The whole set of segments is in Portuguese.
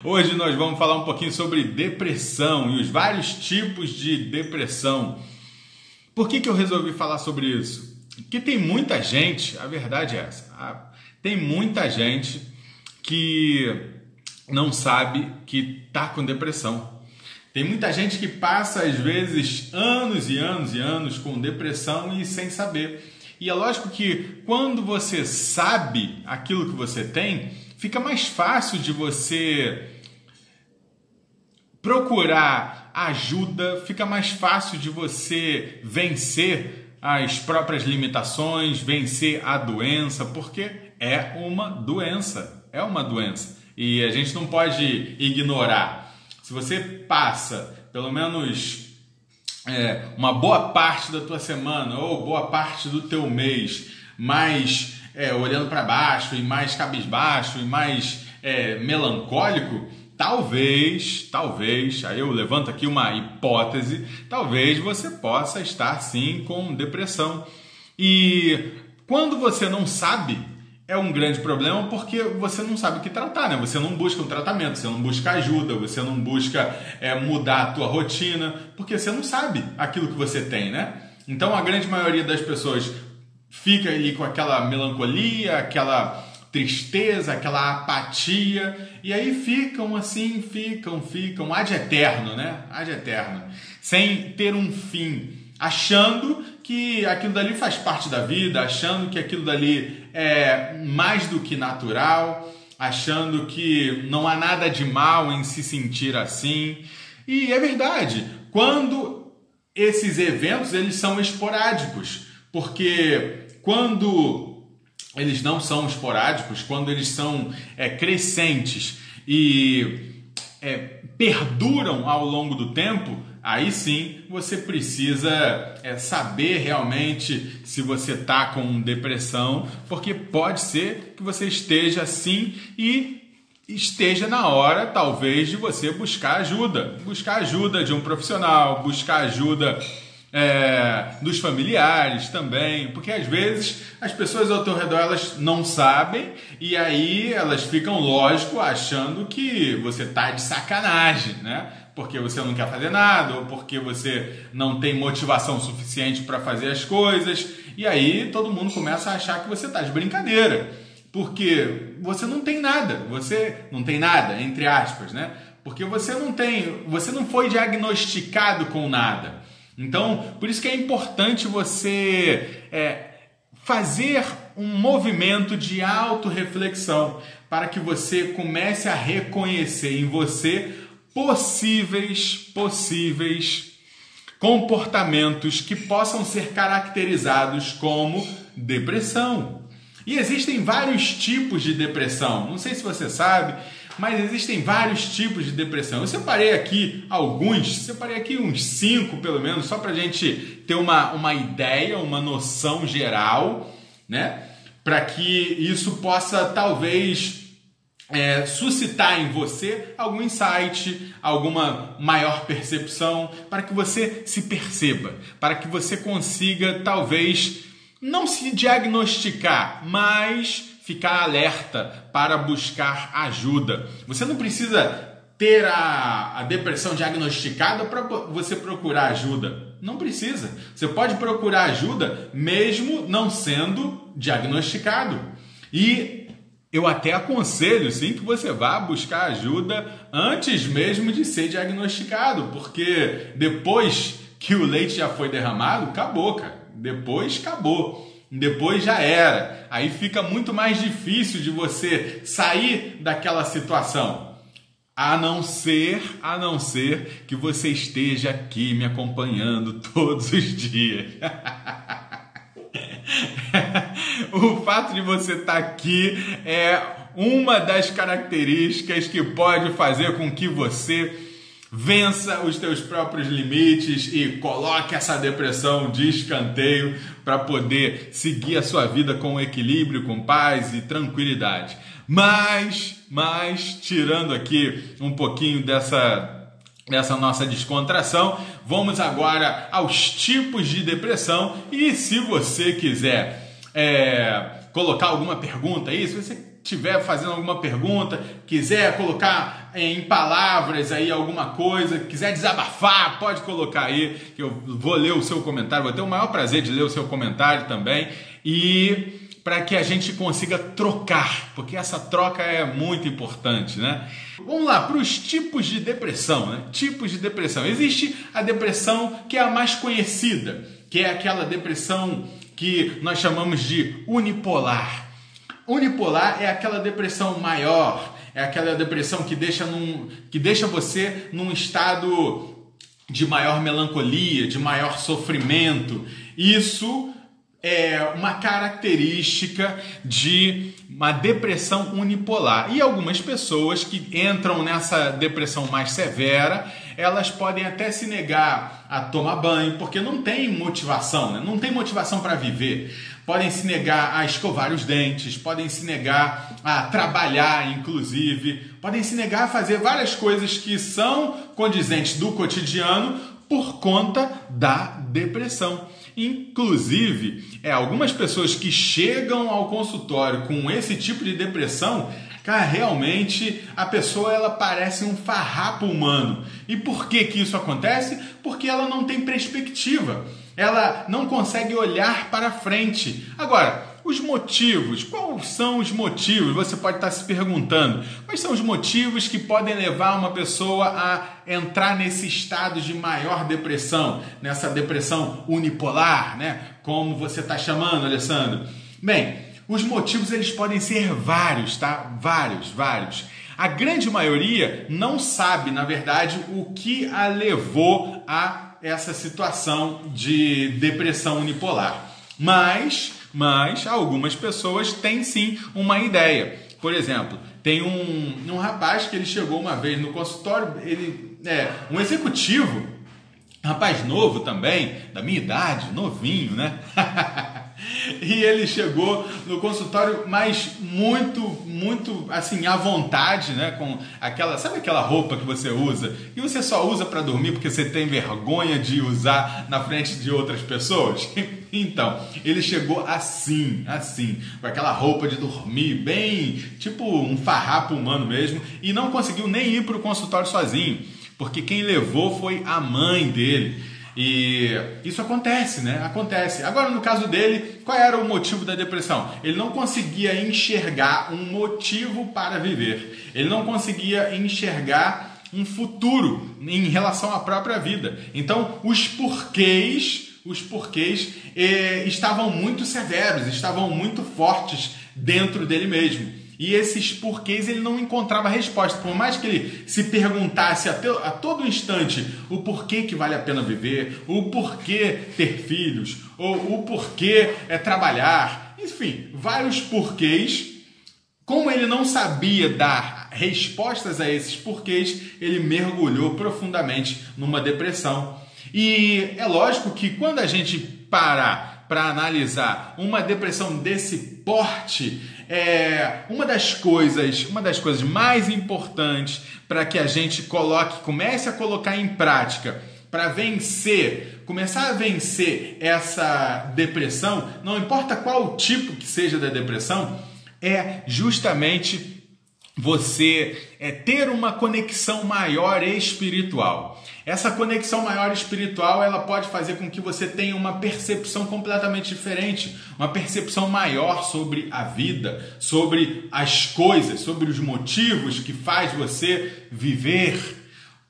Hoje nós vamos falar um pouquinho sobre depressão e os vários tipos de depressão. Por que eu resolvi falar sobre isso? Porque tem muita gente, a verdade é essa, tem muita gente que não sabe que está com depressão. Tem muita gente que passa às vezes anos e anos e anos com depressão e sem saber. E é lógico que quando você sabe aquilo que você tem, fica mais fácil de você procurar ajuda, fica mais fácil de você vencer as próprias limitações, vencer a doença, porque é uma doença, e a gente não pode ignorar. Se você passa pelo menos uma boa parte da tua semana ou boa parte do teu mês mais olhando para baixo e mais cabisbaixo e mais melancólico, talvez, aí eu levanto aqui uma hipótese, talvez você possa estar sim com depressão. E quando você não sabe, é um grande problema porque você não sabe o que tratar, né? Você não busca um tratamento, você não busca ajuda, você não busca mudar a tua rotina, porque você não sabe aquilo que você tem, né? Então a grande maioria das pessoas fica ali com aquela melancolia, aquela tristeza, aquela apatia, e aí ficam assim, ficam ad eterno, né? Ad eterno, sem ter um fim, achando que aquilo dali faz parte da vida, achando que aquilo dali é mais do que natural, achando que não há nada de mal em se sentir assim. E é verdade, quando esses eventos eles são esporádicos, porque quando eles não são esporádicos, quando eles são crescentes e perduram ao longo do tempo, aí sim você precisa saber realmente se você está com depressão, porque pode ser que você esteja assim e esteja na hora, talvez, de você buscar ajuda de um profissional, buscar ajuda dos familiares também, porque às vezes as pessoas ao teu redor elas não sabem e aí elas ficam, lógico, achando que você tá de sacanagem, né? Porque você não quer fazer nada ou porque você não tem motivação suficiente para fazer as coisas, e aí todo mundo começa a achar que você tá de brincadeira, porque você não tem nada, entre aspas, né? Porque você não foi diagnosticado com nada. Então, por isso que é importante você fazer um movimento de autorreflexão para que você comece a reconhecer em você possíveis comportamentos que possam ser caracterizados como depressão. E existem vários tipos de depressão. Não sei se você sabe, mas existem vários tipos de depressão. Eu separei aqui uns 5 pelo menos, só para a gente ter uma ideia, uma noção geral, né? Para que isso possa talvez suscitar em você algum insight, alguma maior percepção, para que você se perceba, para que você consiga talvez não se diagnosticar, mas ficar alerta para buscar ajuda. Você não precisa ter a depressão diagnosticada para você procurar ajuda. Não precisa. Você pode procurar ajuda mesmo não sendo diagnosticado. E eu até aconselho, sim, que você vá buscar ajuda antes mesmo de ser diagnosticado, porque depois que o leite já foi derramado, acabou, cara. Depois acabou. Depois já era. Aí fica muito mais difícil de você sair daquela situação. A não ser que você esteja aqui me acompanhando todos os dias. O fato de você estar aqui é uma das características que pode fazer com que você vença os teus próprios limites e coloque essa depressão de escanteio para poder seguir a sua vida com equilíbrio, com paz e tranquilidade. Mas tirando aqui um pouquinho dessa nossa descontração, vamos agora aos tipos de depressão. E se você quiser colocar alguma pergunta aí, se você estiver fazendo alguma pergunta, quiser colocar em palavras aí alguma coisa, quiser desabafar, pode colocar aí, que eu vou ler o seu comentário, vou ter o maior prazer de ler o seu comentário também, e para que a gente consiga trocar, porque essa troca é muito importante, né? Vamos lá, para os tipos de depressão, né? Tipos de depressão. Existe a depressão que é a mais conhecida, que é aquela depressão que nós chamamos de unipolar. Unipolar é aquela depressão maior, é aquela depressão que deixa você num estado de maior melancolia, de maior sofrimento. Isso é uma característica de uma depressão unipolar. E algumas pessoas que entram nessa depressão mais severa, elas podem até se negar a tomar banho, porque não tem motivação, né? Não tem motivação para viver. Podem se negar a escovar os dentes, podem se negar a trabalhar, inclusive, podem se negar a fazer várias coisas que são condizentes do cotidiano por conta da depressão. Inclusive, algumas pessoas que chegam ao consultório com esse tipo de depressão, cara, realmente a pessoa ela parece um farrapo humano. E por que isso acontece? Porque ela não tem perspectiva. Ela não consegue olhar para frente. Agora, os motivos, quais são os motivos? Você pode estar se perguntando. Quais são os motivos que podem levar uma pessoa a entrar nesse estado de maior depressão, nessa depressão unipolar, né? Como você está chamando, Alessandro? Bem, os motivos eles podem ser vários, tá? Vários. A grande maioria não sabe, na verdade, o que a levou a essa situação de depressão unipolar. Mas algumas pessoas têm sim uma ideia. Por exemplo, tem um rapaz que ele chegou uma vez no consultório, ele é um executivo, rapaz novo também, da minha idade, novinho, né? E ele chegou no consultório, mas muito assim, à vontade, né? Com aquela, sabe aquela roupa que você usa e você só usa para dormir porque você tem vergonha de usar na frente de outras pessoas? Então, ele chegou assim, com aquela roupa de dormir, bem tipo um farrapo humano mesmo, e não conseguiu nem ir para o consultório sozinho, porque quem levou foi a mãe dele. E isso acontece, né? Acontece. Agora, no caso dele, qual era o motivo da depressão? Ele não conseguia enxergar um motivo para viver. Ele não conseguia enxergar um futuro em relação à própria vida. Então, os porquês estavam muito severos, estavam muito fortes dentro dele mesmo. E esses porquês ele não encontrava resposta. Por mais que ele se perguntasse a todo instante o porquê que vale a pena viver, o porquê ter filhos, ou o porquê trabalhar, enfim, vários porquês. Como ele não sabia dar respostas a esses porquês, ele mergulhou profundamente numa depressão. E é lógico que quando a gente parar para analisar uma depressão desse porte, uma das coisas mais importantes para que a gente comece a colocar em prática para começar a vencer essa depressão, não importa qual tipo que seja da depressão, é justamente você ter uma conexão maior espiritual. Essa conexão maior espiritual, ela pode fazer com que você tenha uma percepção completamente diferente, uma percepção maior sobre a vida, sobre as coisas, sobre os motivos que faz você viver.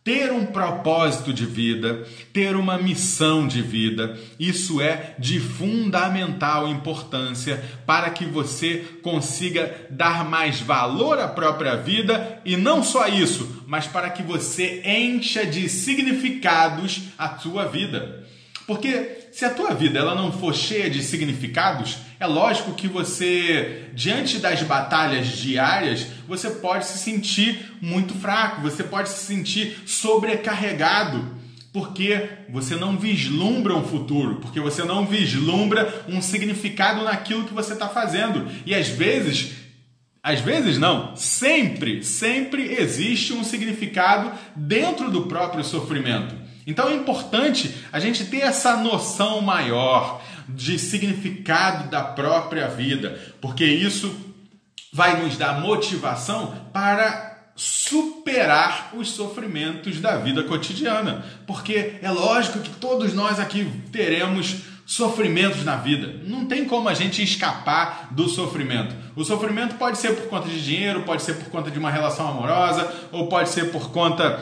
Ter um propósito de vida, ter uma missão de vida, isso é de fundamental importância para que você consiga dar mais valor à própria vida e não só isso, mas para que você encha de significados a sua vida. Porque se a tua vida ela não for cheia de significados, é lógico que você, diante das batalhas diárias, você pode se sentir muito fraco, você pode se sentir sobrecarregado, porque você não vislumbra um futuro, porque você não vislumbra um significado naquilo que você está fazendo. E às vezes não, sempre existe um significado dentro do próprio sofrimento. Então é importante a gente ter essa noção maior de significado da própria vida, porque isso vai nos dar motivação para superar os sofrimentos da vida cotidiana. Porque é lógico que todos nós aqui teremos sofrimentos na vida. Não tem como a gente escapar do sofrimento. O sofrimento pode ser por conta de dinheiro, pode ser por conta de uma relação amorosa, ou pode ser por conta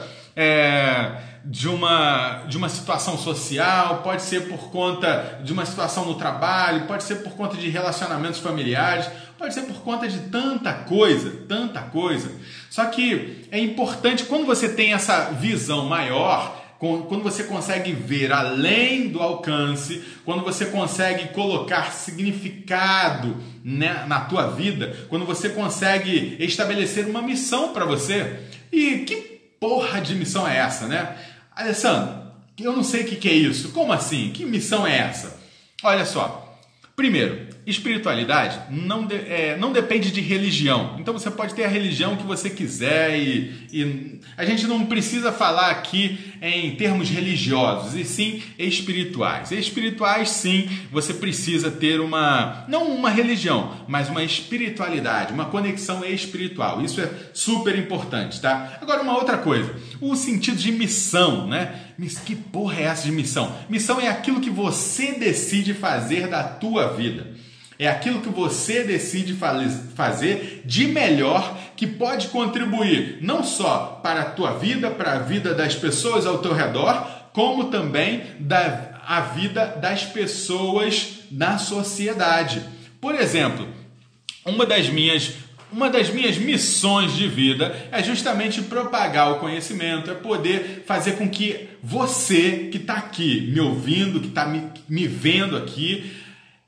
de uma situação social, pode ser por conta de uma situação no trabalho, pode ser por conta de relacionamentos familiares, pode ser por conta de tanta coisa, tanta coisa. Só que é importante, quando você tem essa visão maior, quando você consegue ver além do alcance, quando você consegue colocar significado, né, na tua vida, quando você consegue estabelecer uma missão para você. E que porra de missão é essa, né? Alessandro, eu não sei o que é isso. Como assim? Que missão é essa? Olha só. Primeiro, espiritualidade não depende de religião. Então você pode ter a religião que você quiser e a gente não precisa falar aqui em termos religiosos, e sim espirituais. Espirituais, sim, você precisa ter não uma religião, mas uma espiritualidade, uma conexão espiritual. Isso é super importante, tá? Agora, uma outra coisa, o sentido de missão, né? Que porra é essa de missão? Missão é aquilo que você decide fazer da tua vida. É aquilo que você decide fazer de melhor, que pode contribuir não só para a tua vida, para a vida das pessoas ao teu redor, como também a vida das pessoas na sociedade. Por exemplo, uma das minhas missões de vida é justamente propagar o conhecimento, é poder fazer com que você que está aqui me ouvindo, que está me vendo aqui,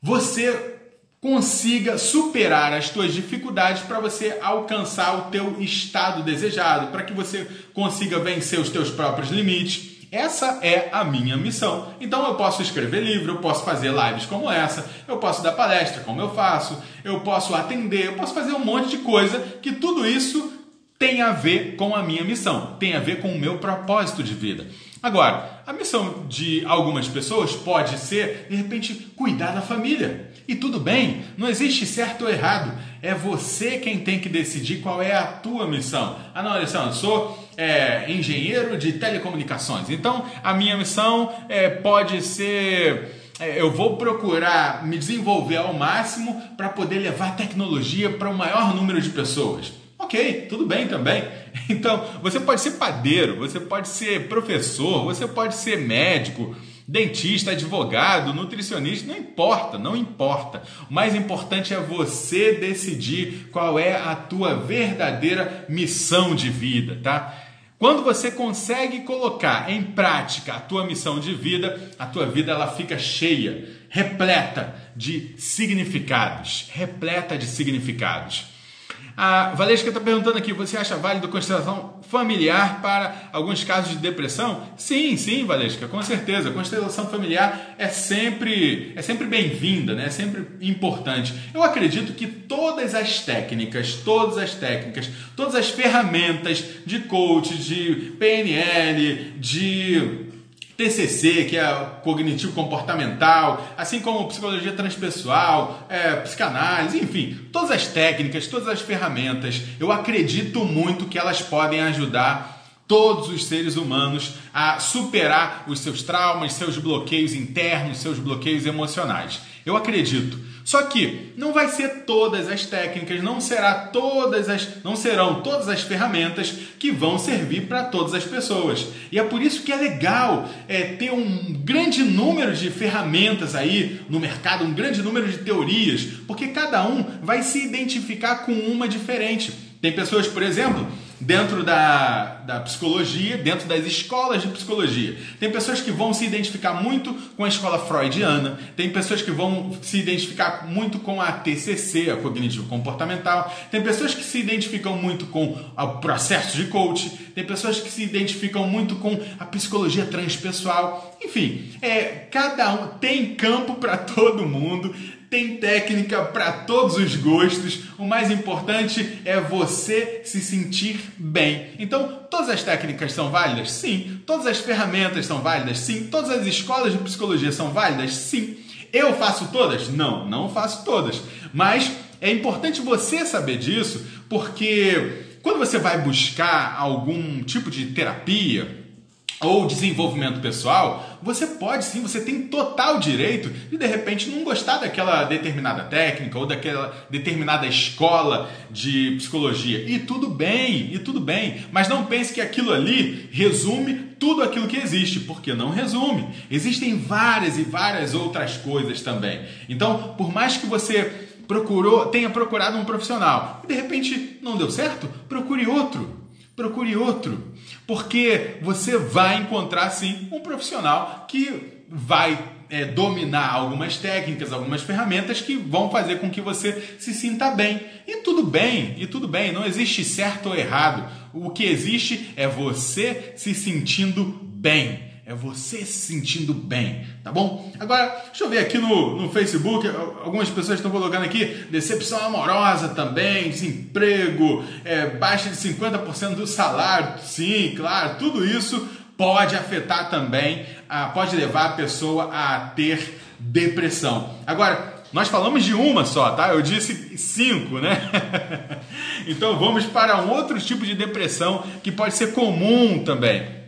você consiga superar as tuas dificuldades para você alcançar o teu estado desejado, para que você consiga vencer os teus próprios limites. Essa é a minha missão. Então eu posso escrever livro, eu posso fazer lives como essa, eu posso dar palestra como eu faço, eu posso atender, eu posso fazer um monte de coisa, que tudo isso tem a ver com a minha missão, tem a ver com o meu propósito de vida. Agora, a missão de algumas pessoas pode ser, de repente, cuidar da família. E tudo bem, não existe certo ou errado. É você quem tem que decidir qual é a tua missão. Ah, não, Alessandro, eu sou engenheiro de telecomunicações. Então, a minha missão pode ser... eu vou procurar me desenvolver ao máximo para poder levar tecnologia para o maior número de pessoas. Ok, tudo bem também. Então, você pode ser padeiro, você pode ser professor, você pode ser médico, dentista, advogado, nutricionista, não importa. O mais importante é você decidir qual é a tua verdadeira missão de vida, tá? Quando você consegue colocar em prática a tua missão de vida, a tua vida ela fica cheia, repleta de significados, A Valesca está perguntando aqui, você acha válido a constelação familiar para alguns casos de depressão? Sim, Valesca, com certeza. A constelação familiar é sempre bem-vinda, né? É sempre importante. Eu acredito que todas as técnicas, todas as ferramentas de coach, de PNL, de TCC, que é cognitivo comportamental, assim como psicologia transpessoal, psicanálise, enfim, todas as técnicas, todas as ferramentas, eu acredito muito que elas podem ajudar todos os seres humanos a superar os seus traumas, seus bloqueios internos, seus bloqueios emocionais. Eu acredito. Só que não vai ser todas as técnicas, não serão todas as ferramentas que vão servir para todas as pessoas. E é por isso que é legal ter um grande número de ferramentas aí no mercado, um grande número de teorias, porque cada um vai se identificar com uma diferente. Tem pessoas, por exemplo, dentro da psicologia, dentro das escolas de psicologia. Tem pessoas que vão se identificar muito com a escola freudiana, tem pessoas que vão se identificar muito com a TCC, a cognitivo comportamental, tem pessoas que se identificam muito com o processo de coach, tem pessoas que se identificam muito com a psicologia transpessoal. Enfim, cada um tem campo para todo mundo, tem técnica para todos os gostos. O mais importante é você se sentir bem. Então, todas as técnicas são válidas? Sim. Todas as ferramentas são válidas? Sim. Todas as escolas de psicologia são válidas? Sim. Eu faço todas? Não faço todas. Mas é importante você saber disso, porque quando você vai buscar algum tipo de terapia ou desenvolvimento pessoal, você pode sim, você tem total direito de repente não gostar daquela determinada técnica ou daquela determinada escola de psicologia. E tudo bem, mas não pense que aquilo ali resume tudo aquilo que existe, porque não resume. Existem várias e várias outras coisas também. Então, por mais que você tenha procurado um profissional e de repente não deu certo, procure outro, porque você vai encontrar sim um profissional que vai dominar algumas técnicas, algumas ferramentas que vão fazer com que você se sinta bem. E tudo bem, não existe certo ou errado. O que existe é você se sentindo bem. É você se sentindo bem, tá bom? Agora, deixa eu ver aqui no Facebook, algumas pessoas estão colocando aqui decepção amorosa também, desemprego, baixa de 50% do salário. Sim, claro, tudo isso pode afetar também, pode levar a pessoa a ter depressão. Agora, nós falamos de uma só, tá? Eu disse 5, né? Então vamos para um outro tipo de depressão que pode ser comum também.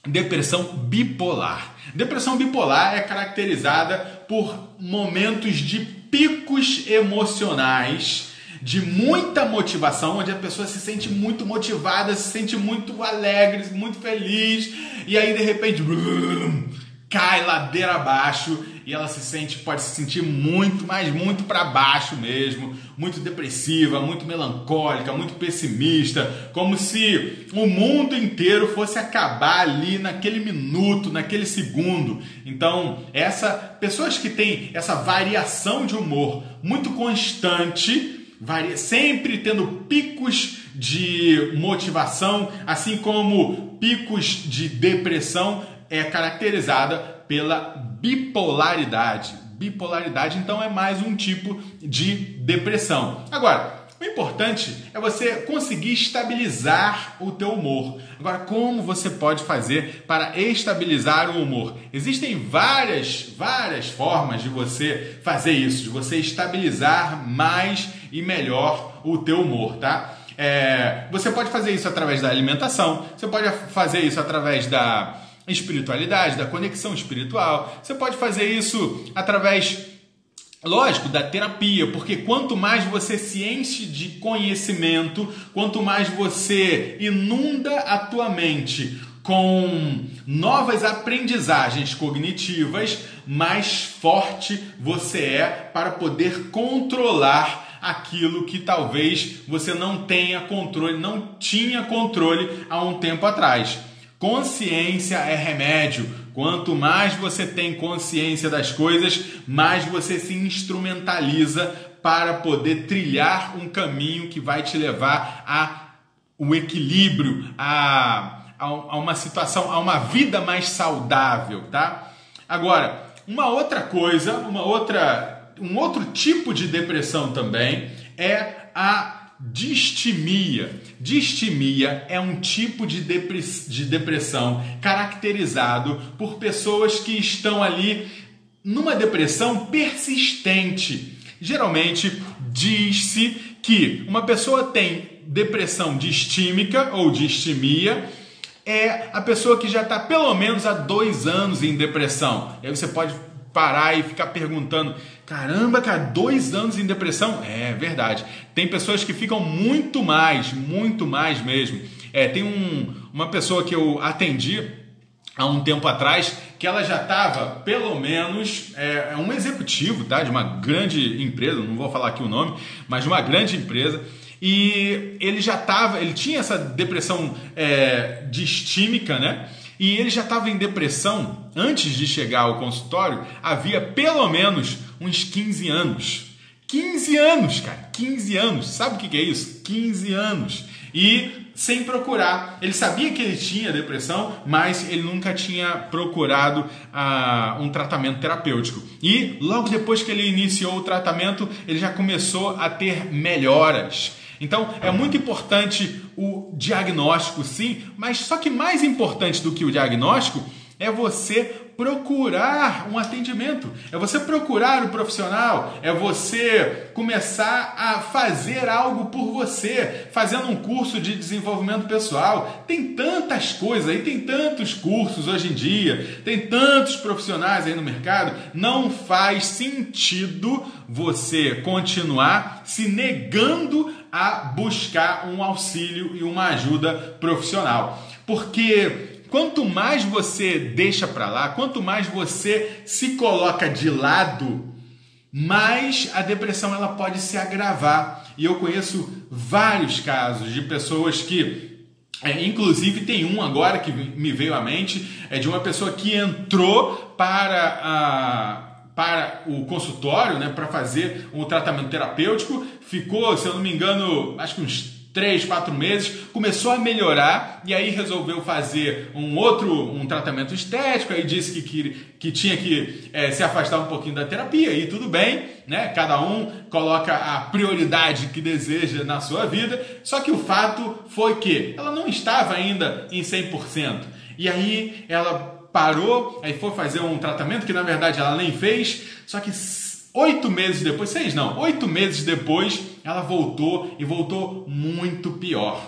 Depressão bipolar. Depressão bipolar é caracterizada por momentos de picos emocionais, de muita motivação, onde a pessoa se sente muito motivada, se sente muito alegre, muito feliz, e aí de repente cai ladeira abaixo e ela pode se sentir muito, mas muito para baixo mesmo, muito depressiva, muito melancólica, muito pessimista, como se o mundo inteiro fosse acabar ali naquele minuto, naquele segundo. Então, pessoas que têm essa variação de humor muito constante, sempre tendo picos de motivação, assim como picos de depressão, é caracterizada pela bipolaridade. Bipolaridade, então, é mais um tipo de depressão. Agora, o importante é você conseguir estabilizar o teu humor. Agora, como você pode fazer para estabilizar o humor? Existem várias formas de você fazer isso, de você estabilizar mais e melhor o teu humor, tá? Você pode fazer isso através da alimentação, você pode fazer isso através da espiritualidade, da conexão espiritual. Você pode fazer isso através, lógico, da terapia, porque quanto mais você se enche de conhecimento, quanto mais você inunda a tua mente com novas aprendizagens cognitivas, mais forte você é para poder controlar aquilo que talvez você não tenha controle, não tinha controle há um tempo atrás. Consciência é remédio. Quanto mais você tem consciência das coisas, mais você se instrumentaliza para poder trilhar um caminho que vai te levar ao equilíbrio, a uma situação, a uma vida mais saudável, tá? Agora, uma outra coisa, um outro tipo de depressão também é a distimia. Distimia é um tipo de depressão caracterizado por pessoas que estão ali numa depressão persistente. Geralmente diz-se que uma pessoa tem depressão distímica ou distimia, é a pessoa que já está pelo menos há 2 anos em depressão. E aí você pode parar e ficar perguntando: caramba, cara, 2 anos em depressão? É verdade. Tem pessoas que ficam muito mais mesmo. Tem uma pessoa que eu atendi há um tempo atrás, que ela já estava, pelo menos, um executivo, tá, de uma grande empresa, não vou falar aqui o nome, mas de uma grande empresa, e ele tinha essa depressão distímica, né? E ele já estava em depressão antes de chegar ao consultório, havia pelo menos uns 15 anos. 15 anos, cara, 15 anos. Sabe o que é isso? 15 anos. E sem procurar. Ele sabia que ele tinha depressão, mas ele nunca tinha procurado um tratamento terapêutico. E logo depois que ele iniciou o tratamento, ele já começou a ter melhoras. Então, é muito importante o diagnóstico, sim, mas só que mais importante do que o diagnóstico é você procurar um atendimento, é você procurar o profissional, é você começar a fazer algo por você, fazendo um curso de desenvolvimento pessoal. Tem tantas coisas aí, tem tantos cursos hoje em dia, tem tantos profissionais aí no mercado. Não faz sentido você continuar se negando a buscar um auxílio e uma ajuda profissional, porque quanto mais você deixa para lá, quanto mais você se coloca de lado, mais a depressão ela pode se agravar. E eu conheço vários casos de pessoas que, inclusive tem um agora que me veio à mente, é de uma pessoa que entrou para o consultório, né, para fazer um tratamento terapêutico, ficou, se eu não me engano, acho que uns 3, 4 meses, começou a melhorar e aí resolveu fazer um tratamento estético, aí disse que tinha que se afastar um pouquinho da terapia e tudo bem, né? Cada um coloca a prioridade que deseja na sua vida, só que o fato foi que ela não estava ainda em 100%. E aí ela parou, aí foi fazer um tratamento que na verdade ela nem fez, só que 8 meses depois, 8 meses depois, ela voltou e voltou muito pior,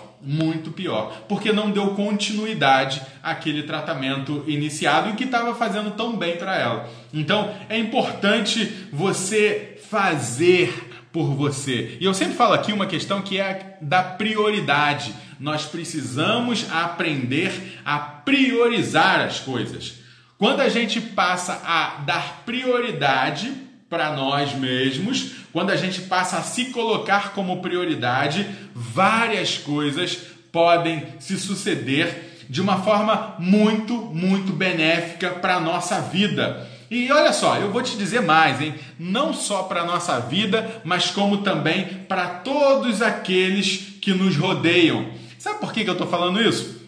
porque não deu continuidade àquele tratamento iniciado e que estava fazendo tão bem para ela. Então é importante você fazer por você. E eu sempre falo aqui uma questão que é da prioridade. Nós precisamos aprender a priorizar as coisas. Quando a gente passa a dar prioridade para nós mesmos, quando a gente passa a se colocar como prioridade, várias coisas podem se suceder de uma forma muito, muito benéfica para a nossa vida. E olha só, eu vou te dizer mais, hein? Não só para a nossa vida, mas como também para todos aqueles que nos rodeiam. Sabe por que eu estou falando isso?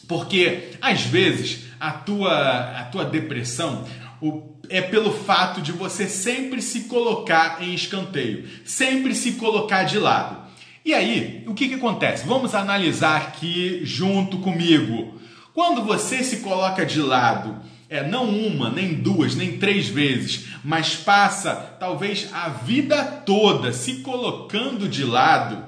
Porque, às vezes, a tua depressão é pelo fato de você sempre se colocar em escanteio, sempre se colocar de lado. E aí, o que acontece? Vamos analisar aqui junto comigo. Quando você se coloca de lado, não uma, nem duas, nem 3 vezes, mas passa talvez a vida toda se colocando de lado,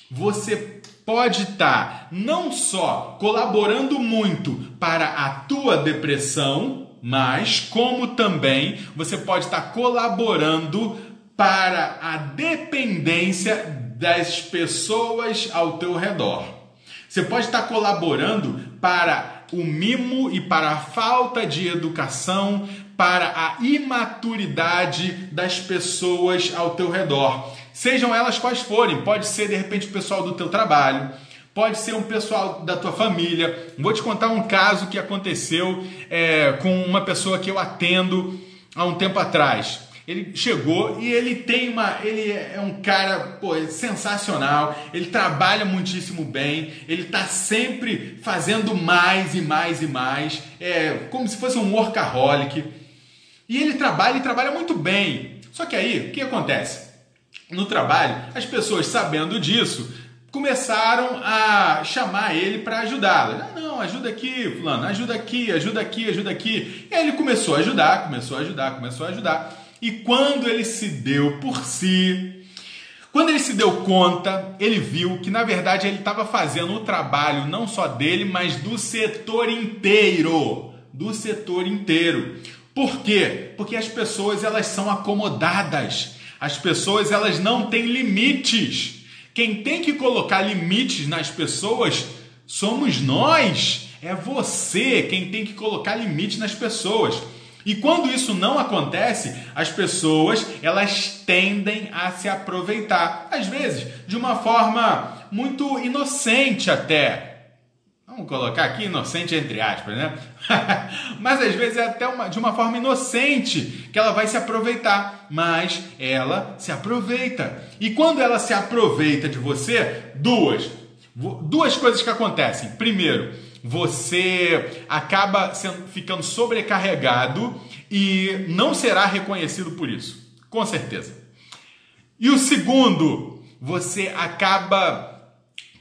você pode estar não só colaborando muito para a tua depressão, mas como também você pode estar colaborando para a dependência das pessoas ao teu redor. Você pode estar colaborando para o mimo e para a falta de educação, para a imaturidade das pessoas ao teu redor. Sejam elas quais forem, pode ser de repente o pessoal do teu trabalho, pode ser um pessoal da tua família. Vou te contar um caso que aconteceu com uma pessoa que eu atendo há um tempo atrás. Ele chegou e ele é um cara sensacional, ele trabalha muitíssimo bem, ele está sempre fazendo mais e mais e mais, como se fosse um workaholic. E ele trabalha muito bem. Só que aí, o que acontece? No trabalho, as pessoas sabendo disso, começaram a chamar ele para ajudá-lo. Não, ajuda aqui, fulano, ajuda aqui, ajuda aqui, ajuda aqui. E aí ele começou a ajudar. E quando ele se deu quando ele se deu conta, ele viu que na verdade ele estava fazendo o trabalho não só dele, mas do setor inteiro. Por quê? Porque as pessoas elas são acomodadas. As pessoas elas não têm limites. Quem tem que colocar limites nas pessoas somos nós. É você quem tem que colocar limites nas pessoas. E quando isso não acontece, as pessoas elas tendem a se aproveitar. Às vezes, de uma forma muito inocente até. Vamos colocar aqui inocente entre aspas, né? Mas às vezes é até de uma forma inocente que ela vai se aproveitar. Mas ela se aproveita. E quando ela se aproveita de você, duas coisas que acontecem. Primeiro, você acaba ficando sobrecarregado e não será reconhecido por isso. Com certeza. E o segundo, você acaba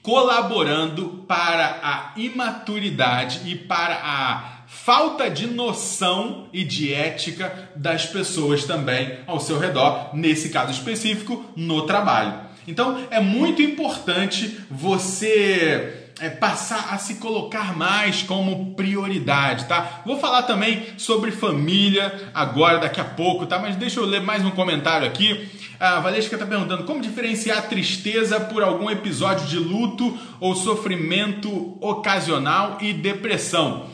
colaborando para a imaturidade e para a falta de noção e de ética das pessoas também ao seu redor, nesse caso específico, no trabalho. Então, é muito importante você passar a se colocar mais como prioridade, tá? Vou falar também sobre família agora, daqui a pouco, tá? Mas deixa eu ler mais um comentário aqui. A Valesca está perguntando como diferenciar a tristeza por algum episódio de luto ou sofrimento ocasional e depressão.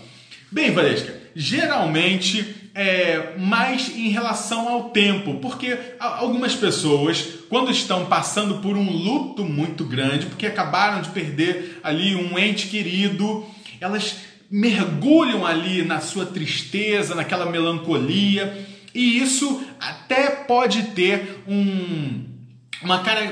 Bem, Valesca, geralmente é mais em relação ao tempo, porque algumas pessoas, quando estão passando por um luto muito grande, porque acabaram de perder ali um ente querido, elas mergulham ali na sua tristeza, naquela melancolia, e isso até pode ter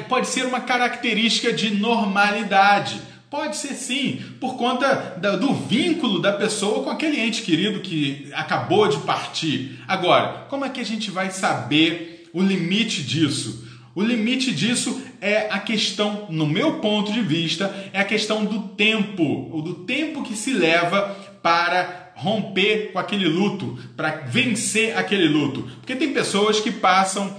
pode ser uma característica de normalidade. Pode ser sim, por conta do vínculo da pessoa com aquele ente querido que acabou de partir. Agora, como é que a gente vai saber o limite disso? O limite disso é a questão, no meu ponto de vista, é a questão do tempo que se leva para romper com aquele luto, para vencer aquele luto. Porque tem pessoas que passam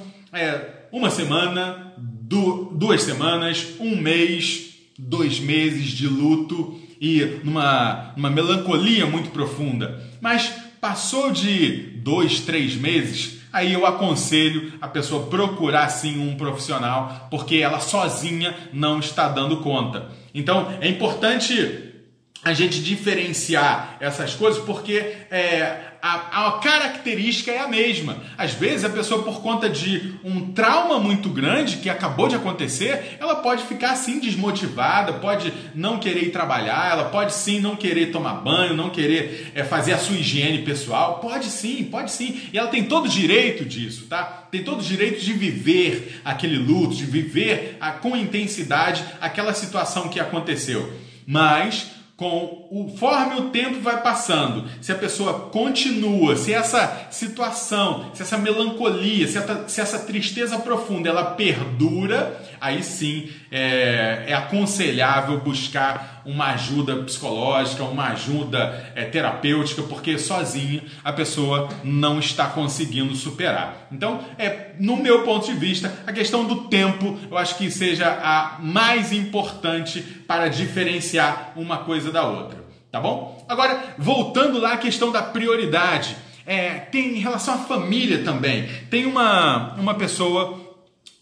uma semana, 2 semanas, 1 mês, 2 meses de luto e numa melancolia muito profunda. Mas passou de 2, 3 meses, aí eu aconselho a pessoa procurar sim um profissional, porque ela sozinha não está dando conta. Então é importante a gente diferenciar essas coisas, porque a característica é a mesma. Às vezes a pessoa, por conta de um trauma muito grande que acabou de acontecer, ela pode ficar assim desmotivada, pode não querer ir trabalhar, ela pode sim não querer tomar banho, não querer fazer a sua higiene pessoal. Pode sim. E ela tem todo o direito disso, tá? Tem todo o direito de viver aquele luto, de viver com intensidade aquela situação que aconteceu. Mas conforme o tempo vai passando, se a pessoa continua, se essa situação, se essa melancolia, se essa tristeza profunda, ela perdura, aí sim é aconselhável buscar uma ajuda psicológica, uma ajuda terapêutica, porque sozinha a pessoa não está conseguindo superar. Então, no meu ponto de vista, a questão do tempo eu acho que seja a mais importante para diferenciar uma coisa da outra, tá bom? Agora, voltando lá à questão da prioridade, tem em relação à família também. Tem uma pessoa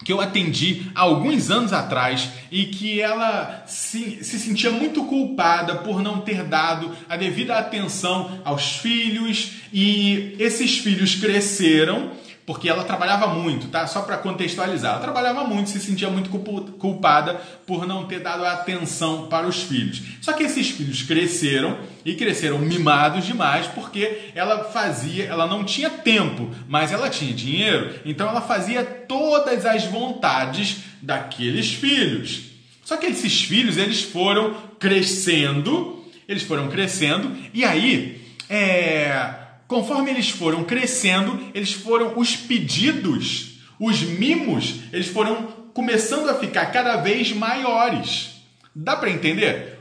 que eu atendi há alguns anos atrás e que ela se sentia muito culpada por não ter dado a devida atenção aos filhos, e esses filhos cresceram, porque ela trabalhava muito, tá? Só para contextualizar, ela trabalhava muito, se sentia muito culpada por não ter dado atenção para os filhos. Só que esses filhos cresceram e cresceram mimados demais, porque ela não tinha tempo, mas ela tinha dinheiro, então ela fazia todas as vontades daqueles filhos. Só que esses filhos, eles foram crescendo, e aí, conforme eles foram crescendo, os pedidos, os mimos, eles foram começando a ficar cada vez maiores. Dá para entender?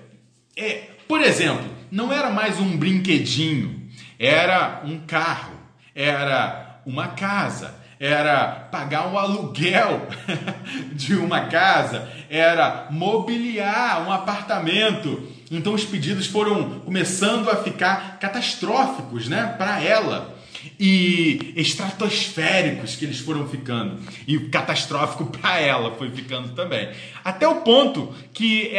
Por exemplo, não era mais um brinquedinho, era um carro, era uma casa, era pagar um aluguel de uma casa, era mobiliar um apartamento. Então os pedidos foram começando a ficar catastróficos, né, para ela, e estratosféricos que eles foram ficando, e catastrófico para ela foi ficando também, até o ponto que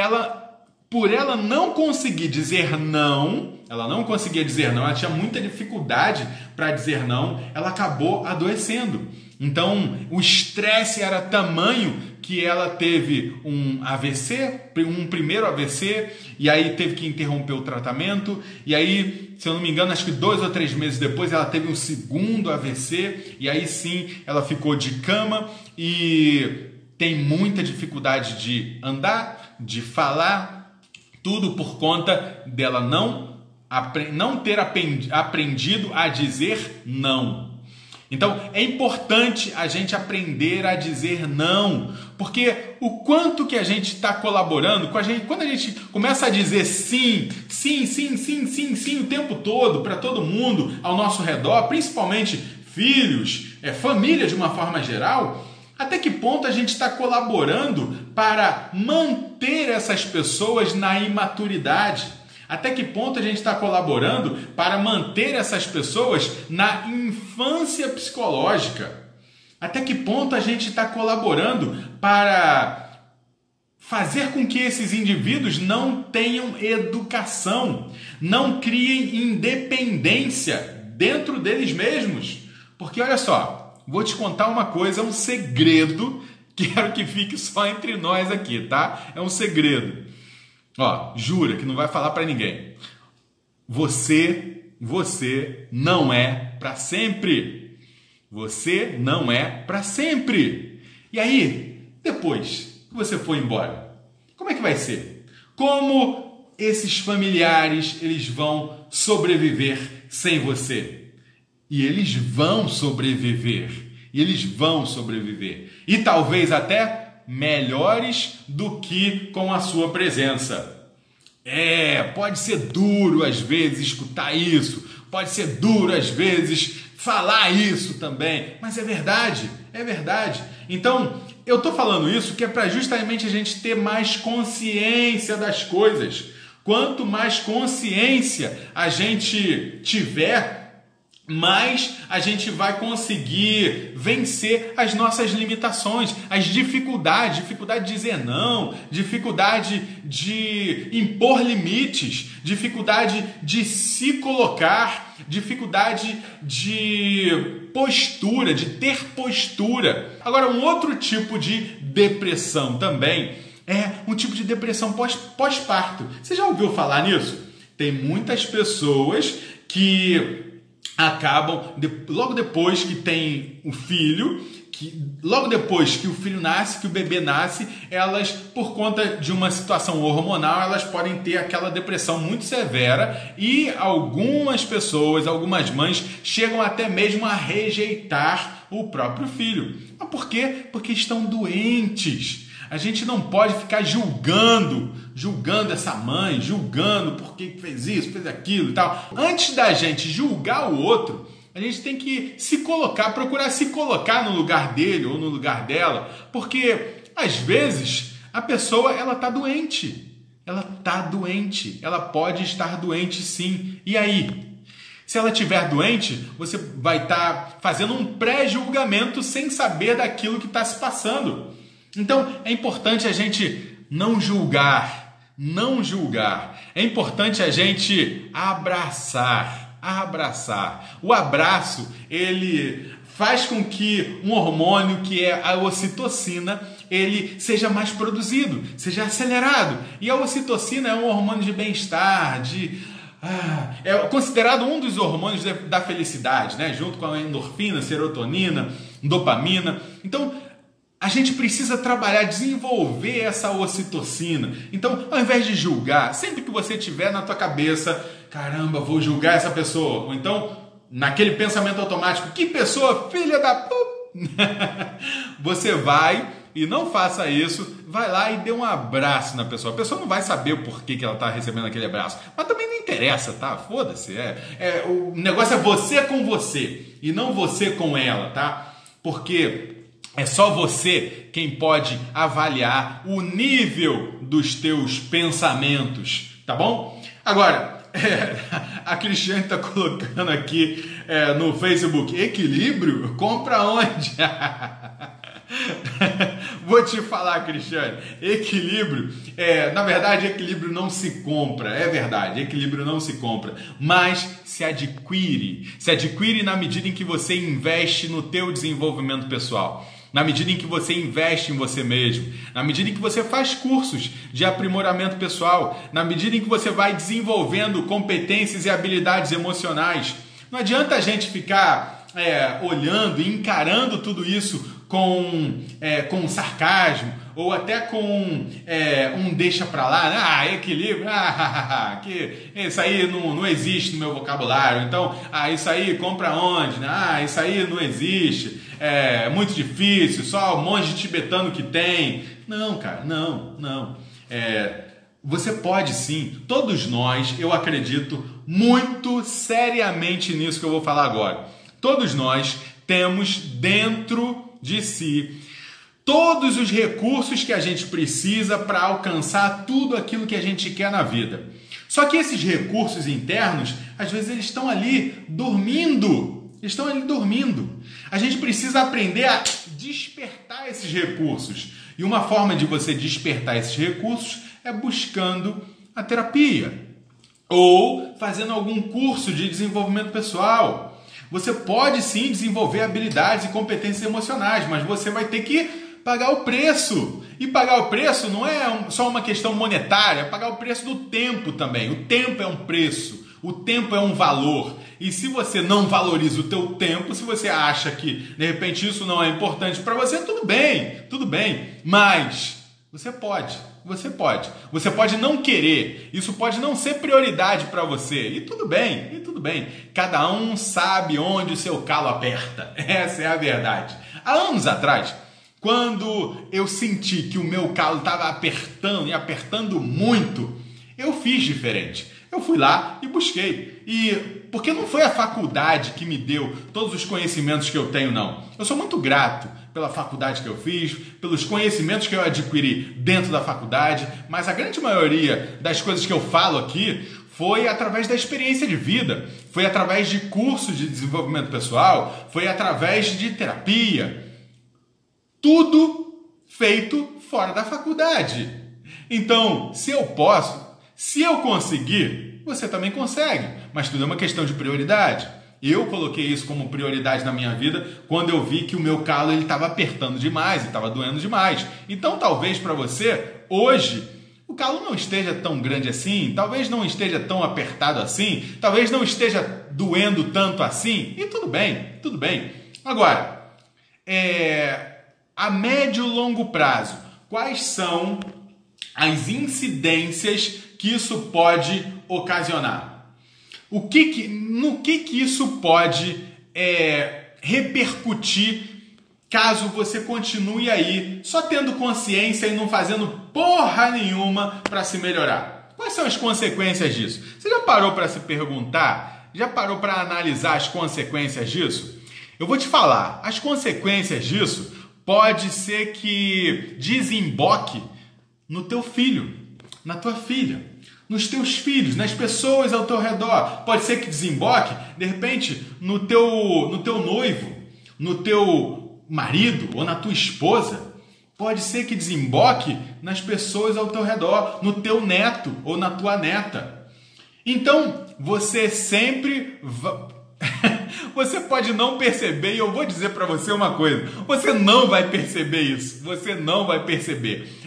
por ela não conseguir dizer não, ela tinha muita dificuldade para dizer não, ela acabou adoecendo. Então o estresse era tamanho que ela teve um AVC, um primeiro AVC, e aí teve que interromper o tratamento, e aí, se eu não me engano, acho que 2 ou 3 meses depois ela teve um segundo AVC, e aí sim ela ficou de cama e tem muita dificuldade de andar, de falar, tudo por conta dela não ter aprendido a dizer não. Então, é importante a gente aprender a dizer não, porque o quanto que a gente está colaborando, quando a gente começa a dizer sim, sim, sim, sim, sim, sim o tempo todo para todo mundo ao nosso redor, principalmente filhos, família de uma forma geral, até que ponto a gente está colaborando para manter essas pessoas na imaturidade? Até que ponto a gente está colaborando para manter essas pessoas na infância psicológica? Até que ponto a gente está colaborando para fazer com que esses indivíduos não tenham educação, não criem independência dentro deles mesmos? Porque olha só, vou te contar uma coisa, um segredo, quero que fique só entre nós aqui, tá? É um segredo. Ó, jura que não vai falar para ninguém. Você não é para sempre. Você não é para sempre. E aí, depois que você for embora, como é que vai ser? Como esses familiares eles vão sobreviver sem você? E eles vão sobreviver. E eles vão sobreviver. E talvez até melhores do que com a sua presença. Pode ser duro às vezes escutar isso, pode ser duro às vezes falar isso também, mas é verdade, é verdade. Então, eu estou falando isso que é para justamente a gente ter mais consciência das coisas. Quanto mais consciência a gente tiver, mais a gente vai conseguir vencer as nossas limitações, as dificuldade de dizer não, dificuldade de impor limites, dificuldade de se colocar, dificuldade de postura, de ter postura. Agora, um outro tipo de depressão também é um tipo de depressão pós-parto. Você já ouviu falar nisso? Tem muitas pessoas que acabam, logo depois que tem o filho, logo depois que o filho nasce, que o bebê nasce, elas, por conta de uma situação hormonal, elas podem ter aquela depressão muito severa e algumas pessoas, algumas mães, chegam até mesmo a rejeitar o próprio filho. Mas por quê? Porque estão doentes. A gente não pode ficar julgando essa mãe, julgando porque fez isso, fez aquilo e tal. Antes da gente julgar o outro, a gente tem que se colocar, procurar se colocar no lugar dele ou no lugar dela, porque às vezes a pessoa ela está doente. Ela está doente, ela pode estar doente sim. E aí? Se ela estiver doente, você vai estar fazendo um pré-julgamento sem saber daquilo que está se passando. Então, é importante a gente não julgar. É importante a gente abraçar. O abraço, ele faz com que um hormônio que é a ocitocina, ele seja mais produzido, seja acelerado. E a ocitocina é um hormônio de bem-estar, é considerado um dos hormônios da felicidade, né? Junto com a endorfina, serotonina, dopamina. Então, a gente precisa trabalhar, desenvolver essa ocitocina. Então, ao invés de julgar, sempre que você tiver na tua cabeça, caramba, vou julgar essa pessoa. Ou então, naquele pensamento automático, que pessoa filha da você vai e não faça isso, vai lá e dê um abraço na pessoa. A pessoa não vai saber o porquê que ela está recebendo aquele abraço, mas também não interessa, tá? Foda-se. O negócio é você com você e não você com ela, tá? Porque é só você quem pode avaliar o nível dos teus pensamentos, tá bom? Agora, a Cristiane está colocando aqui no Facebook, equilíbrio? Compra onde? Vou te falar, Cristiane, equilíbrio, na verdade, equilíbrio não se compra, é verdade, equilíbrio não se compra, mas se adquire na medida em que você investe no teu desenvolvimento pessoal. Na medida em que você investe em você mesmo, na medida em que você faz cursos de aprimoramento pessoal, na medida em que você vai desenvolvendo competências e habilidades emocionais. Não adianta a gente ficar olhando e encarando tudo isso com sarcasmo, ou até com um deixa pra lá, né? Equilíbrio, que isso aí não existe no meu vocabulário, então, isso aí compra onde, né? Isso aí não existe, é muito difícil, só um monte de tibetano que tem. Não, cara, não. Você pode sim, todos nós, eu acredito muito seriamente nisso que eu vou falar agora. Todos nós temos dentro de si todos os recursos que a gente precisa para alcançar tudo aquilo que a gente quer na vida. Só que esses recursos internos, às vezes eles estão ali dormindo. A gente precisa aprender a despertar esses recursos. E uma forma de você despertar esses recursos é buscando a terapia ou fazendo algum curso de desenvolvimento pessoal. Você pode sim desenvolver habilidades e competências emocionais, mas você vai ter que pagar o preço. E pagar o preço não é só uma questão monetária, é pagar o preço do tempo também. O tempo é um preço, o tempo é um valor. E se você não valoriza o teu tempo, se você acha que de repente isso não é importante para você, tudo bem. Mas você pode. Você pode não querer. Isso pode não ser prioridade para você. E tudo bem. Cada um sabe onde o seu calo aperta. Essa é a verdade. Há anos atrás, quando eu senti que o meu calo estava apertando muito, eu fiz diferente. Eu fui lá e busquei. Porque não foi a faculdade que me deu todos os conhecimentos que eu tenho, não. Eu sou muito grato pela faculdade que eu fiz, pelos conhecimentos que eu adquiri dentro da faculdade, mas a grande maioria das coisas que eu falo aqui foi através da experiência de vida, foi através de cursos de desenvolvimento pessoal, foi através de terapia. Tudo feito fora da faculdade. Então, se eu conseguir, você também consegue, mas tudo é uma questão de prioridade. Eu coloquei isso como prioridade na minha vida quando eu vi que o meu calo estava apertando demais e estava doendo demais. Então, talvez para você, hoje, o calo não esteja tão grande assim, talvez não esteja tão apertado assim, talvez não esteja doendo tanto assim, e tudo bem. Agora, a médio e longo prazo, quais são as incidências que isso pode ocasionar? No que isso pode repercutir caso você continue aí só tendo consciência e não fazendo porra nenhuma para se melhorar? Quais são as consequências disso? Você já parou para se perguntar? Já parou para analisar as consequências disso? Eu vou te falar, as consequências disso pode ser que desemboque no teu filho, na tua filha, nos teus filhos, nas pessoas ao teu redor. Pode ser que desemboque, de repente, no teu noivo, no teu marido ou na tua esposa. Pode ser que desemboque nas pessoas ao teu redor, no teu neto ou na tua neta. Então, você sempre... Você pode não perceber, e eu vou dizer para você uma coisa, você não vai perceber isso,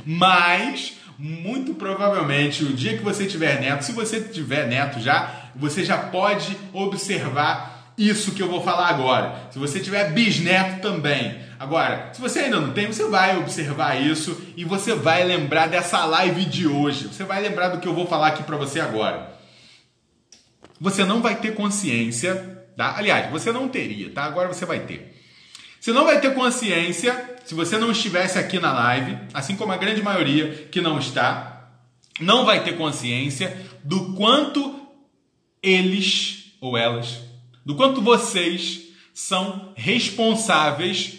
mas muito provavelmente o dia que você tiver neto, se você tiver neto já, você já pode observar isso que eu vou falar agora. Se você tiver bisneto também. Agora, se você ainda não tem, você vai observar isso e você vai lembrar dessa live de hoje, você vai lembrar do que eu vou falar aqui para você agora. Você não vai ter consciência... Tá? Aliás, você não teria, tá? Agora você vai ter. Você não vai ter consciência se você não estivesse aqui na live, assim como a grande maioria que não está, não vai ter consciência do quanto eles ou elas, do quanto vocês são responsáveis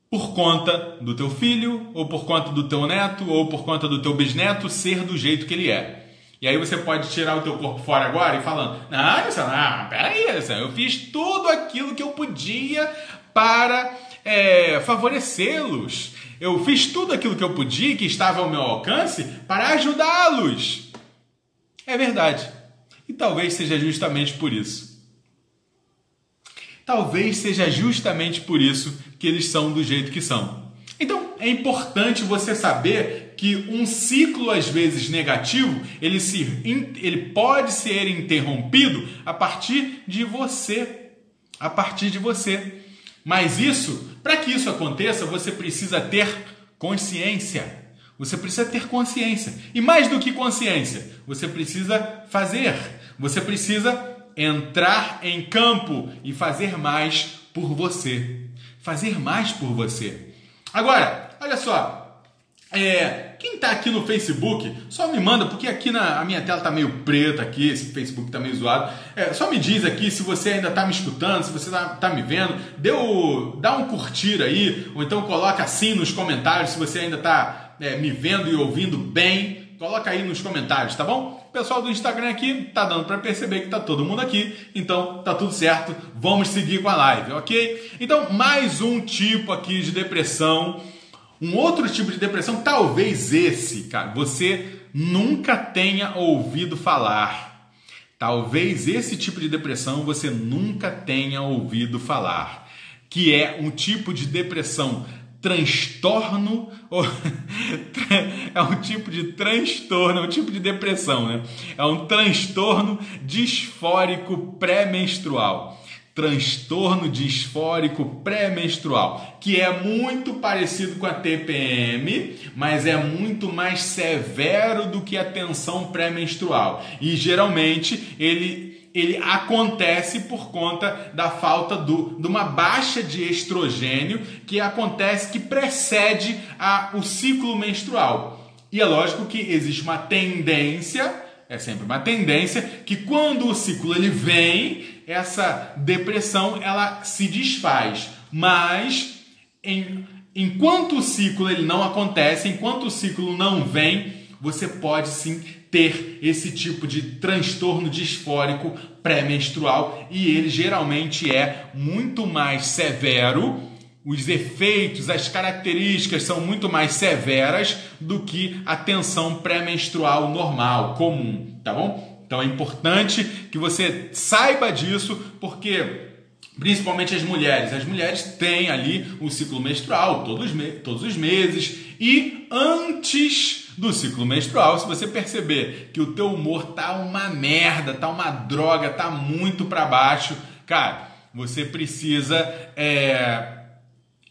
por conta do teu filho, ou por conta do teu neto, ou por conta do teu bisneto ser do jeito que ele é. E aí você pode tirar o teu corpo fora agora e falando, peraí, eu fiz tudo aquilo que eu podia para favorecê-los. Eu fiz tudo aquilo que eu podia, que estava ao meu alcance, para ajudá-los. É verdade. E talvez seja justamente por isso. Talvez seja justamente por isso que eles são do jeito que são. Então, é importante você saber que um ciclo, às vezes negativo, ele pode ser interrompido a partir de você. Mas para que isso aconteça, você precisa ter consciência. Você precisa ter consciência. E mais do que consciência, você precisa fazer. Você precisa entrar em campo e fazer mais por você. Fazer mais por você. Agora, olha só. Quem está aqui no Facebook, só me manda, porque aqui a minha tela está meio preta aqui, esse Facebook está meio zoado. Só me diz aqui se você ainda está me escutando, se você está me vendo. Dá um curtir aí, ou então coloca assim nos comentários se você ainda está me vendo e ouvindo bem. Coloca aí nos comentários, tá bom? O pessoal do Instagram aqui tá dando para perceber que tá todo mundo aqui, então tá tudo certo. Vamos seguir com a live, ok? Então, mais um tipo aqui de depressão. Um outro tipo de depressão, talvez esse, cara, você nunca tenha ouvido falar. Talvez esse tipo de depressão você nunca tenha ouvido falar. Que é um tipo de depressão transtorno, é um tipo de transtorno, é um tipo de depressão, né? É um transtorno disfórico pré-menstrual. Transtorno disfórico pré-menstrual, que é muito parecido com a TPM, mas é muito mais severo do que a tensão pré-menstrual. E geralmente ele acontece por conta da falta de uma baixa de estrogênio que precede o ciclo menstrual. E é lógico que existe uma tendência, é sempre uma tendência, que quando o ciclo ele vem, essa depressão ela se desfaz. Mas enquanto o ciclo ele não acontece, enquanto o ciclo não vem, você pode sim ter esse tipo de transtorno disfórico pré-menstrual e ele geralmente é muito mais severo. Os efeitos, as características são muito mais severas do que a tensão pré-menstrual normal, comum, tá bom? Então é importante que você saiba disso, porque principalmente as mulheres têm ali o ciclo menstrual todos os meses e antes do ciclo menstrual, se você perceber que o teu humor tá uma merda, tá uma droga, tá muito para baixo, cara, você precisa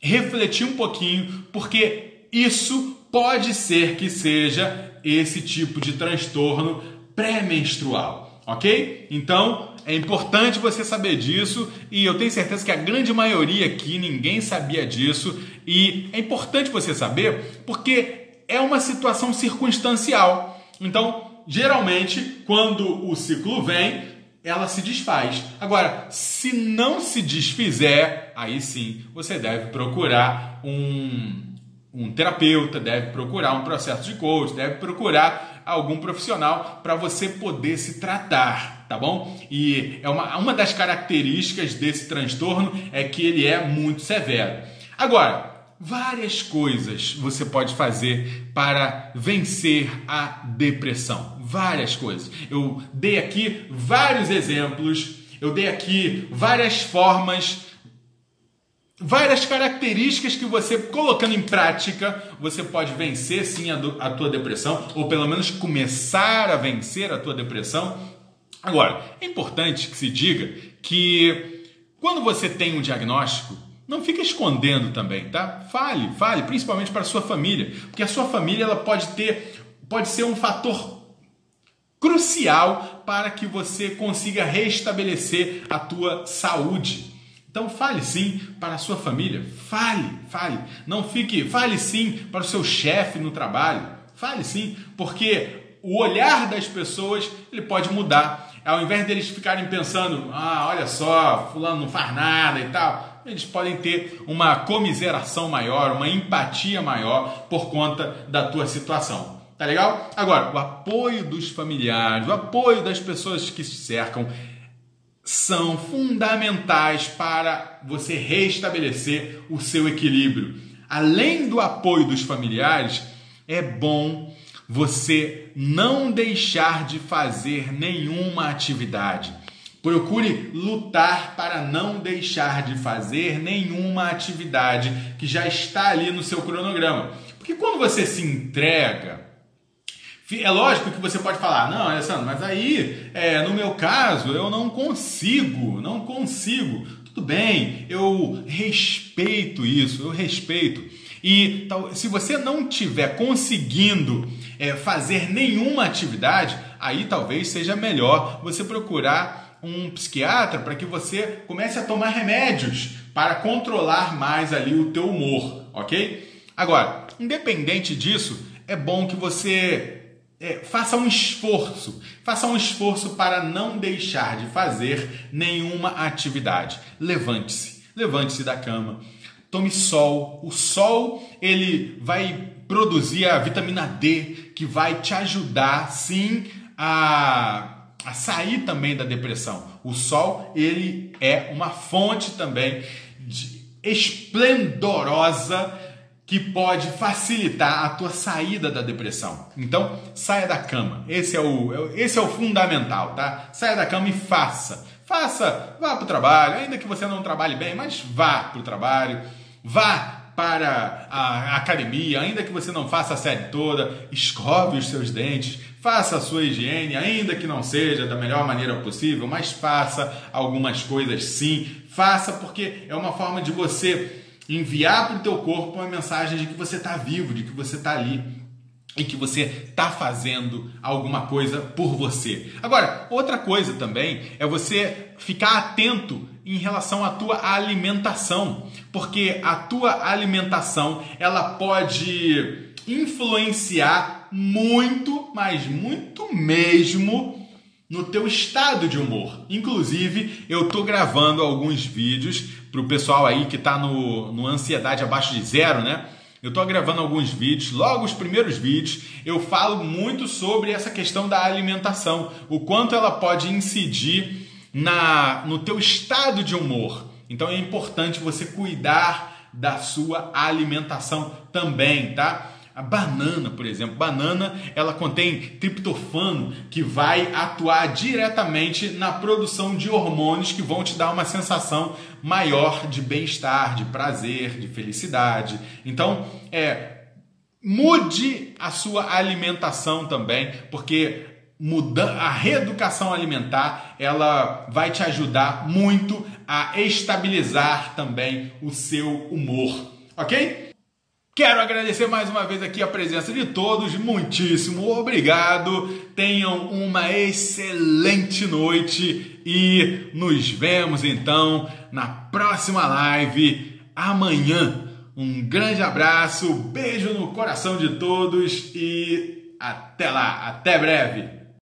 refletir um pouquinho, porque isso pode ser que seja esse tipo de transtorno pré-menstrual, ok? Então, é importante você saber disso e eu tenho certeza que a grande maioria aqui ninguém sabia disso e é importante você saber porque é uma situação circunstancial. Então, geralmente, quando o ciclo vem, ela se desfaz. Agora, se não se desfizer, aí sim, você deve procurar um terapeuta, deve procurar um processo de coach, deve procurar algum profissional para você poder se tratar, tá bom? E uma das características desse transtorno é que ele é muito severo. Agora, várias coisas você pode fazer para vencer a depressão. Várias coisas. Eu dei aqui vários exemplos, eu dei aqui várias formas, várias características que você, colocando em prática, você pode vencer sim a tua depressão, ou pelo menos começar a vencer a tua depressão. Agora, é importante que se diga que quando você tem um diagnóstico, não fica escondendo também, tá? Fale, principalmente para a sua família, porque a sua família ela pode ser um fator crucial para que você consiga restabelecer a tua saúde. Então fale sim para a sua família, fale, não fique, fale sim para o seu chefe no trabalho, fale sim, porque o olhar das pessoas ele pode mudar. Ao invés deles ficarem pensando, olha só, fulano não faz nada e tal, eles podem ter uma comiseração maior, uma empatia maior por conta da tua situação. Tá legal? Agora, o apoio dos familiares, o apoio das pessoas que se cercam são fundamentais para você restabelecer o seu equilíbrio. Além do apoio dos familiares, é bom você não deixar de fazer nenhuma atividade. Procure lutar para não deixar de fazer nenhuma atividade que já está ali no seu cronograma. Porque quando você se entrega, é lógico que você pode falar, não, Alessandro, mas aí, no meu caso, eu não consigo. Tudo bem, eu respeito isso, eu respeito. E se você não estiver conseguindo fazer nenhuma atividade, aí talvez seja melhor você procurar um psiquiatra para que você comece a tomar remédios para controlar mais ali o teu humor, ok? Agora, independente disso, é bom que você faça um esforço para não deixar de fazer nenhuma atividade. Levante-se da cama, tome sol. O sol ele vai produzir a vitamina D que vai te ajudar sim a sair também da depressão. O sol ele é uma fonte também esplendorosa que pode facilitar a tua saída da depressão. Então, saia da cama. Esse é o fundamental, tá? Saia da cama e faça. Vá para o trabalho, ainda que você não trabalhe bem, mas vá para o trabalho. Vá para a academia, ainda que você não faça a série toda. Escove os seus dentes. Faça a sua higiene, ainda que não seja da melhor maneira possível, mas faça algumas coisas sim. Faça porque é uma forma de você enviar para o teu corpo uma mensagem de que você está vivo, de que você está ali e que você está fazendo alguma coisa por você. Agora, outra coisa também é você ficar atento em relação à tua alimentação, porque a tua alimentação ela pode influenciar muito, mas muito mesmo no teu estado de humor. Inclusive, eu tô gravando alguns vídeos para o pessoal aí que está no Ansiedade Abaixo de Zero, né? Eu tô gravando alguns vídeos, logo os primeiros vídeos, eu falo muito sobre essa questão da alimentação, o quanto ela pode incidir no teu estado de humor. Então é importante você cuidar da sua alimentação também, tá? A banana, por exemplo, ela contém triptofano que vai atuar diretamente na produção de hormônios que vão te dar uma sensação maior de bem-estar, de prazer, de felicidade. Então, mude a sua alimentação também, porque a reeducação alimentar ela vai te ajudar muito a estabilizar também o seu humor, ok? Quero agradecer mais uma vez aqui a presença de todos, muitíssimo obrigado, tenham uma excelente noite e nos vemos então na próxima live amanhã. Um grande abraço, beijo no coração de todos e até lá, até breve!